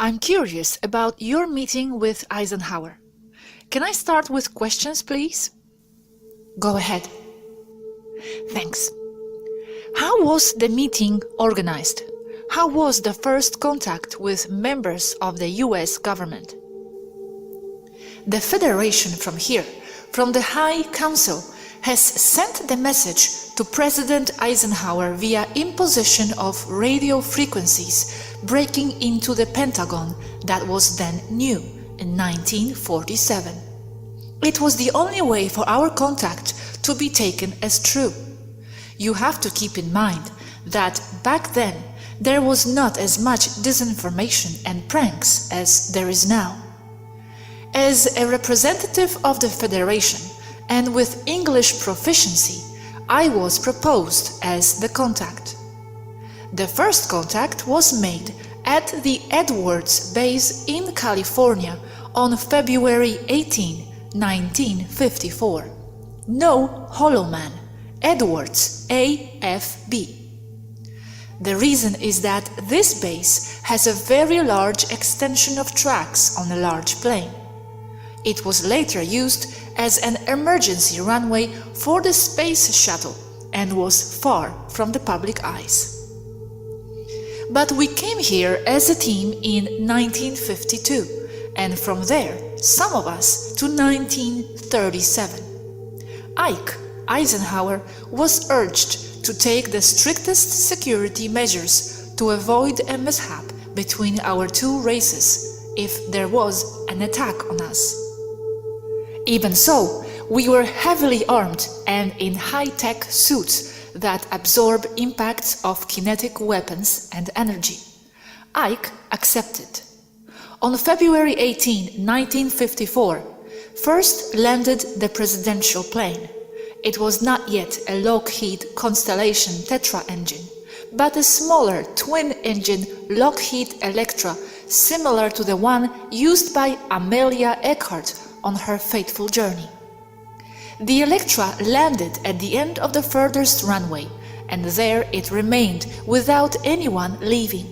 I'm curious about your meeting with Eisenhower. Can I start with questions, please? Go ahead. Thanks. How was the meeting organized? How was the first contact with members of the US government? The Federation from here, from the High Council, has sent the message to President Eisenhower via imposition of radio frequencies breaking into the Pentagon that was then new in 1947. It was the only way for our contact to be taken as true. You have to keep in mind that back then there was not as much disinformation and pranks as there is now. As a representative of the Federation and with English proficiency, I was proposed as the contact. The first contact was made at the Edwards base in California on February 18, 1954. No Hollow Man, Edwards AFB. The reason is that this base has a very large extension of tracks on a large plane. It was later used as an emergency runway for the space shuttle and was far from the public eyes. But we came here as a team in 1952, and from there, some of us to 1937. Ike Eisenhower was urged to take the strictest security measures to avoid a mishap between our two races if there was an attack on us. Even so, we were heavily armed and in high-tech suits that absorb impacts of kinetic weapons and energy. Ike accepted. On February 18, 1954, first landed the presidential plane. It was not yet a Lockheed Constellation Tetra engine, but a smaller twin-engine Lockheed Electra similar to the one used by Amelia Earhart on her fateful journey. The Electra landed at the end of the furthest runway, and there it remained without anyone leaving.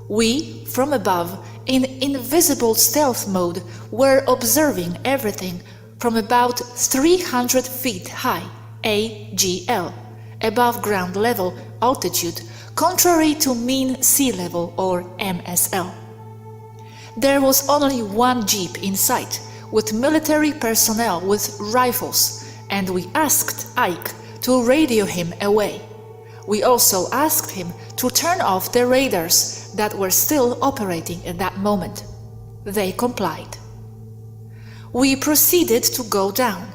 We, from above, in invisible stealth mode, were observing everything from about 300 feet high, AGL, above ground level altitude, contrary to mean sea level or MSL. There was only one jeep in sight, with military personnel with rifles, and we asked Ike to radio him away. We also asked him to turn off the radars that were still operating at that moment. They complied. We proceeded to go down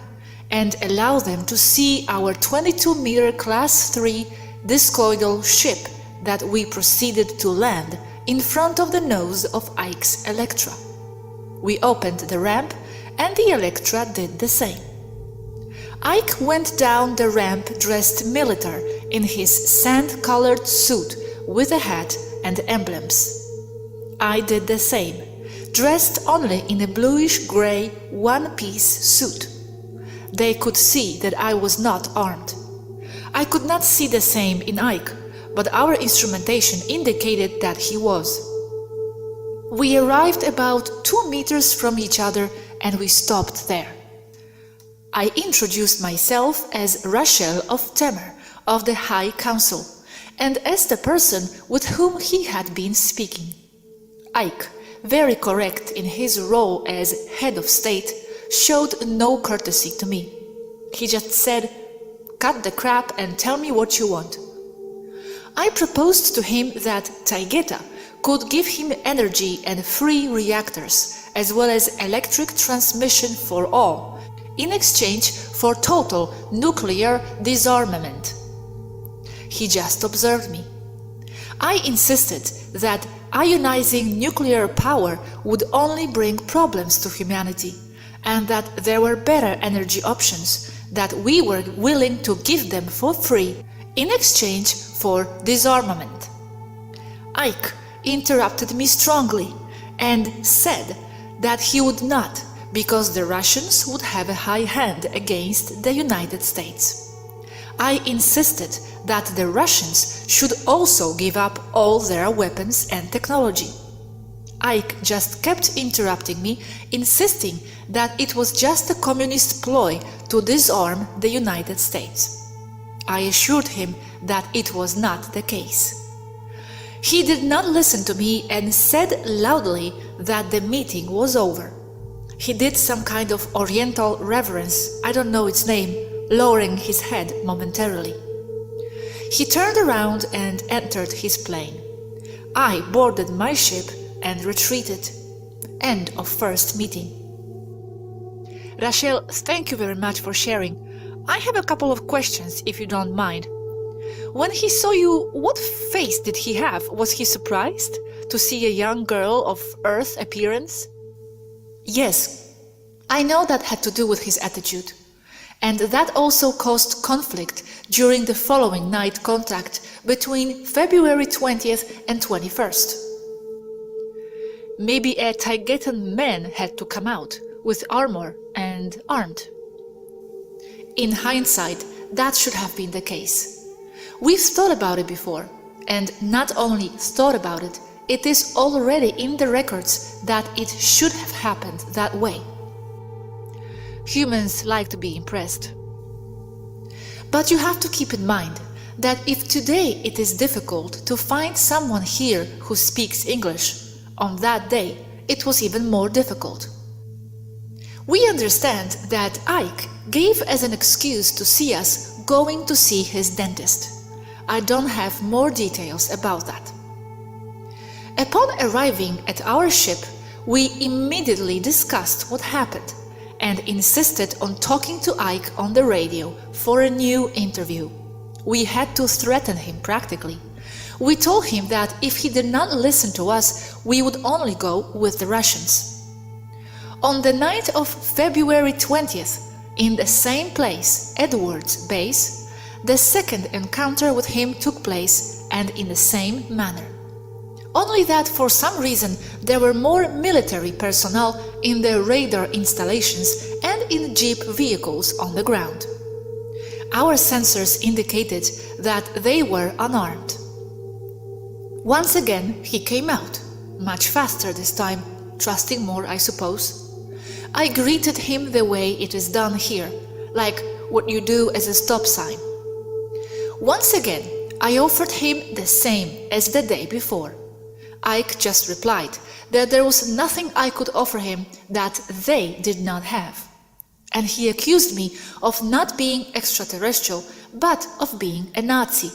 and allow them to see our 22-meter Class 3 discoidal ship that we proceeded to land in front of the nose of Ike's Electra. We opened the ramp and the Electra did the same. Ike went down the ramp dressed military in his sand-colored suit with a hat and emblems. I did the same, dressed only in a bluish-gray one-piece suit. They could see that I was not armed. I could not see the same in Ike, but our instrumentation indicated that he was. We arrived about 2 meters from each other and we stopped there. I introduced myself as Rachel of Temer of the High Council and as the person with whom he had been speaking. Ike, very correct in his role as head of state, showed no courtesy to me. He just said, "Cut the crap and tell me what you want." I proposed to him that Taygeta could give him energy and free reactors, as well as electric transmission for all, in exchange for total nuclear disarmament. He just observed me. I insisted that ionizing nuclear power would only bring problems to humanity, and that there were better energy options that we were willing to give them for free in exchange for disarmament. Ike interrupted me strongly and said that he would not, because the Russians would have a high hand against the United States. I insisted that the Russians should also give up all their weapons and technology. Ike just kept interrupting me, insisting that it was just a communist ploy to disarm the United States. I assured him that it was not the case. He did not listen to me and said loudly that the meeting was over. He did some kind of oriental reverence, I don't know its name, lowering his head momentarily. He turned around and entered his plane. I boarded my ship and retreated. End of first meeting. Rachel, thank you very much for sharing. I have a couple of questions, if you don't mind. When he saw you, what face did he have? Was he surprised to see a young girl of Earth appearance? Yes, I know that had to do with his attitude. And that also caused conflict during the following night contact between February 20th and 21st. Maybe a Taigetan man had to come out with armor and armed. In hindsight, that should have been the case. We've thought about it before, and not only thought about it, it is already in the records that it should have happened that way. Humans like to be impressed. But you have to keep in mind that if today it is difficult to find someone here who speaks English, on that day it was even more difficult. We understand that Ike gave as an excuse to see us going to see his dentist. I don't have more details about that. Upon arriving at our ship, we immediately discussed what happened and insisted on talking to Ike on the radio for a new interview. We had to threaten him practically. We told him that if he did not listen to us, we would only go with the Russians. On the night of February 20th, in the same place, Edwards Base, the second encounter with him took place, and in the same manner. Only that for some reason there were more military personnel in the radar installations and in jeep vehicles on the ground. Our sensors indicated that they were unarmed. Once again he came out, much faster this time, trusting more, I suppose. I greeted him the way it is done here, like what you do as a stop sign. Once again, I offered him the same as the day before. Ike just replied that there was nothing I could offer him that they did not have. And he accused me of not being extraterrestrial, but of being a Nazi,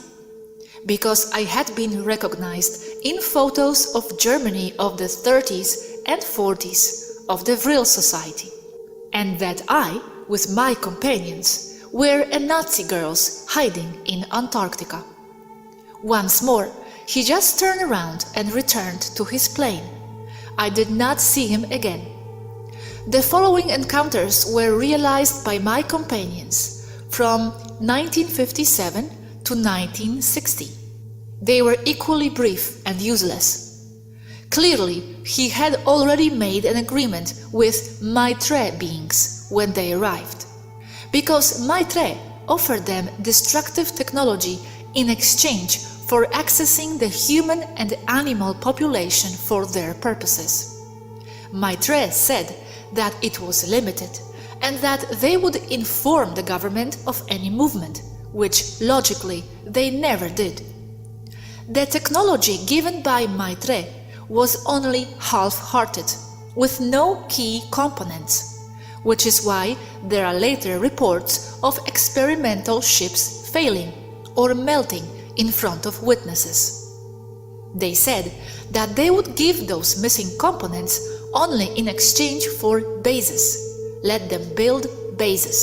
because I had been recognized in photos of Germany of the 30s and 40s of the Vril Society, and that I, with my companions, were a Nazi girls hiding in Antarctica. Once more, he just turned around and returned to his plane. I did not see him again. The following encounters were realized by my companions from 1957 to 1960. They were equally brief and useless. Clearly, he had already made an agreement with Maitre beings when they arrived, because Maitre offered them destructive technology in exchange for accessing the human and animal population for their purposes. Maitre said that it was limited and that they would inform the government of any movement, which logically they never did. The technology given by Maitre was only half-hearted, with no key components, which is why there are later reports of experimental ships failing or melting in front of witnesses. They said that they would give those missing components only in exchange for bases. Let them build bases.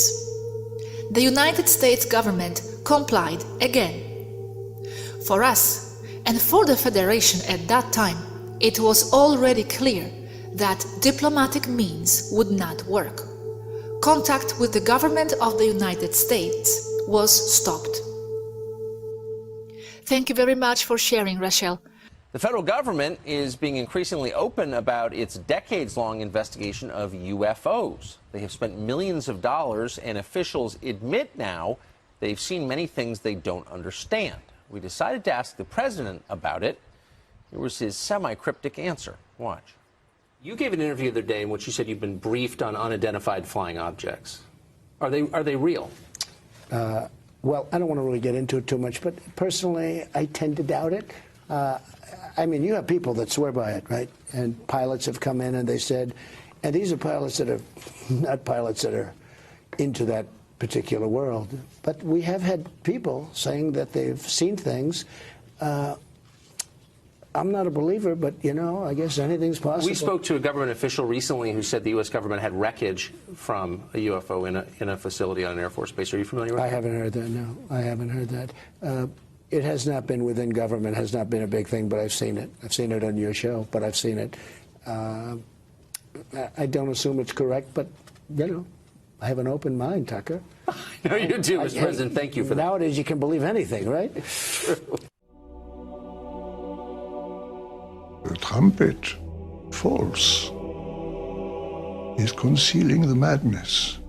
The United States government complied again. For us, and for the Federation at that time, it was already clear that diplomatic means would not work. Contact with the government of the United States was stopped. Thank you very much for sharing, Rachel. The federal government is being increasingly open about its decades-long investigation of UFOs. They have spent millions of dollars, and officials admit now they've seen many things they don't understand. We decided to ask the president about it. Here was his semi-cryptic answer. Watch. You gave an interview the other day in which you said you've been briefed on unidentified flying objects. Are they real? Well, I don't want to really get into it too much, but personally, I tend to doubt it. I mean, you have people that swear by it, right? And pilots have come in and they said, and these are pilots that are not pilots that are into that particular world, but we have had people saying that they've seen things. I'm not a believer, but, you know, I guess anything's possible. We spoke to a government official recently who said the U.S. government had wreckage from a UFO in a facility on an Air Force base. Are you familiar with that? I haven't heard that, no. I haven't heard that. It has not been within government, has not been a big thing, but I've seen it. I've seen it on your show, but I've seen it. I don't assume it's correct, but, you know, I have an open mind, Tucker. No, you do, Mr. President. Thank you for that. Nowadays, you can believe anything, right? True. The trumpet false is concealing the madness.